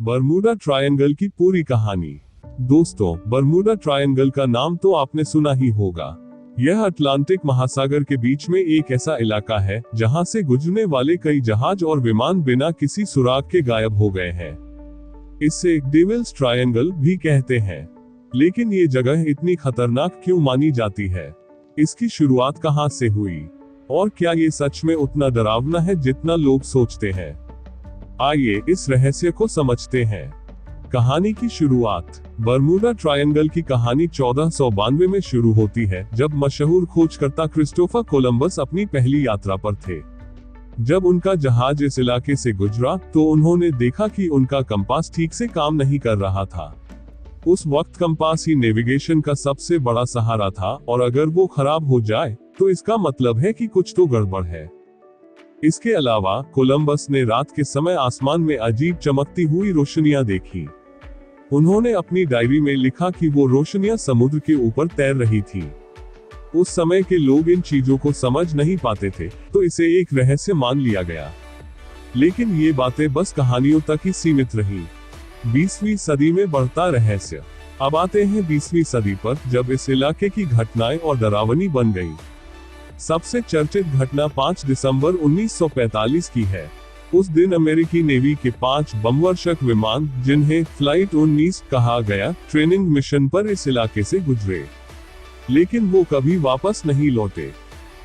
Bermuda triangle की पूरी कहानी। दोस्तों, बरमूडा ट्रायंगल का नाम तो आपने सुना ही होगा। यह अटलांटिक महासागर के बीच में एक ऐसा इलाका है जहां से गुजरने वाले कई जहाज और विमान बिना किसी सुराग के गायब हो गए हैं। इसे डेविल्स ट्रायंगल भी कहते हैं। लेकिन ये जगह इतनी खतरनाक क्यों मानी जाती है? इसकी शुरुआत कहां से हुई? और क्या ये सच में उतना डरावना है जितना लोग सोचते हैं? आइए इस रहस्य को समझते हैं। कहानी की शुरुआत। बरमूडा ट्रायंगल की कहानी 1492 में शुरू होती है, जब मशहूर खोजकर्ता क्रिस्टोफर कोलंबस अपनी पहली यात्रा पर थे। जब उनका जहाज इस इलाके से गुजरा तो उन्होंने देखा कि उनका कंपास ठीक से काम नहीं कर रहा था। उस वक्त कंपास ही नेविगेशन का सबसे बड़ा सहारा था, और अगर वो खराब हो जाए तो इसका मतलब है कि कुछ तो गड़बड़ है। इसके अलावा कोलंबस ने रात के समय आसमान में अजीब चमकती हुई रोशनियां देखी। उन्होंने अपनी डायरी में लिखा कि वो रोशनियां समुद्र के ऊपर तैर रही थी। उस समय के लोग इन चीजों को समझ नहीं पाते थे, तो इसे एक रहस्य मान लिया गया। लेकिन ये बातें बस कहानियों तक ही सीमित रहीं। 20वीं सदी में बढ़ता रहस्य। अब आते हैं 20वीं सदी पर, जब इस इलाके की घटनाएं और डरावनी बन गई। सबसे चर्चित घटना 5 दिसंबर 1945 की है। उस दिन अमेरिकी नेवी के 5 बमवर्षक विमान, जिन्हें फ्लाइट 19 कहा गया, ट्रेनिंग मिशन पर इस इलाके से गुजरे। लेकिन वो कभी वापस नहीं लौटे।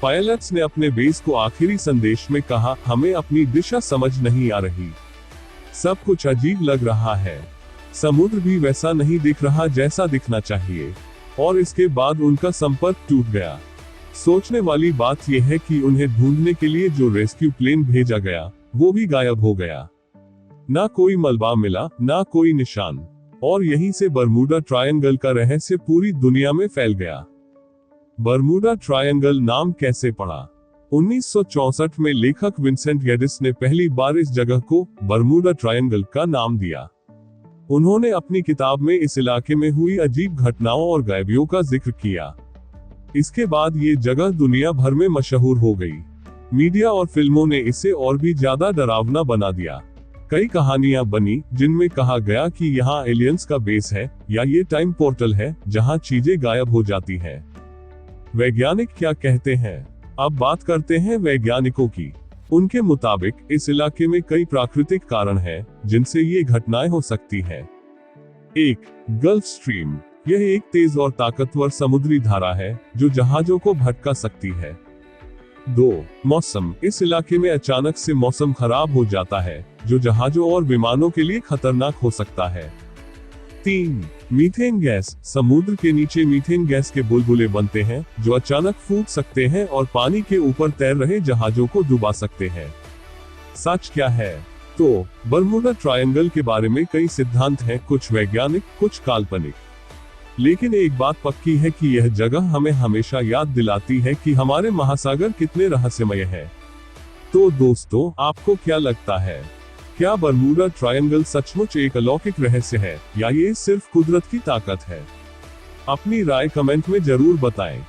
पायलट्स ने अपने बेस को आखिरी संदेश में कहा, हमें अपनी दिशा समझ नहीं आ रही। सब कुछ अजीब लग रहा है। समुद्र भी वैसा नहीं दिख रहा जैसा दिखना चाहिए। और इसके बाद उनका संपर्क टूट गया। सोचने वाली बात यह है कि उन्हें ढूंढने के लिए जो रेस्क्यू प्लेन भेजा गया, वो भी गायब हो गया। ना कोई मलबा मिला, ना कोई निशान। और यहीं से बरमूडा ट्रायंगल का रहस्य पूरी दुनिया में फैल गया। बरमूडा ट्रायंगल नाम कैसे पड़ा? 1964 में लेखक विंसेंट गेडिस ने पहली बार इस जगह को बरमूडा ट्रायंगल का नाम दिया। उन्होंने अपनी किताब में इस इलाके में हुई अजीब घटनाओं और गायबियों का जिक्र किया। इसके बाद ये जगह दुनिया भर में मशहूर हो गई। मीडिया और फिल्मों ने इसे और भी ज्यादा डरावना बना दिया। कई कहानियां बनी जिनमें कहा गया कि यहाँ एलियंस का बेस है, या ये टाइम पोर्टल है जहां चीजें गायब हो जाती हैं। वैज्ञानिक क्या कहते हैं? अब बात करते हैं वैज्ञानिकों की। उनके मुताबिक इस इलाके में कई प्राकृतिक कारण हैं जिनसे ये घटनाएं हो सकती हैं। 1. Gulf stream. यह एक तेज और ताकतवर समुद्री धारा है जो जहाजों को भटका सकती है। 2. मौसम। इस इलाके में अचानक से मौसम खराब हो जाता है, जो जहाजों और विमानों के लिए खतरनाक हो सकता है। 3. Methane gas. समुद्र के नीचे मीथेन गैस के बुलबुले बनते हैं जो अचानक फूट सकते हैं और पानी के ऊपर तैर रहे जहाजों को डुबा सकते हैं। सच क्या है? तो बरमूडा ट्रायंगल के बारे में कई सिद्धांत हैं, कुछ वैज्ञानिक, कुछ काल्पनिक। लेकिन एक बात पक्की है कि यह जगह हमें हमेशा याद दिलाती है कि हमारे महासागर कितने रहस्यमय हैं। तो दोस्तों, आपको क्या लगता है? क्या बरमूडा ट्रायंगल सचमुच एक अलौकिक रहस्य है, या ये सिर्फ कुदरत की ताकत है? अपनी राय कमेंट में जरूर बताएं।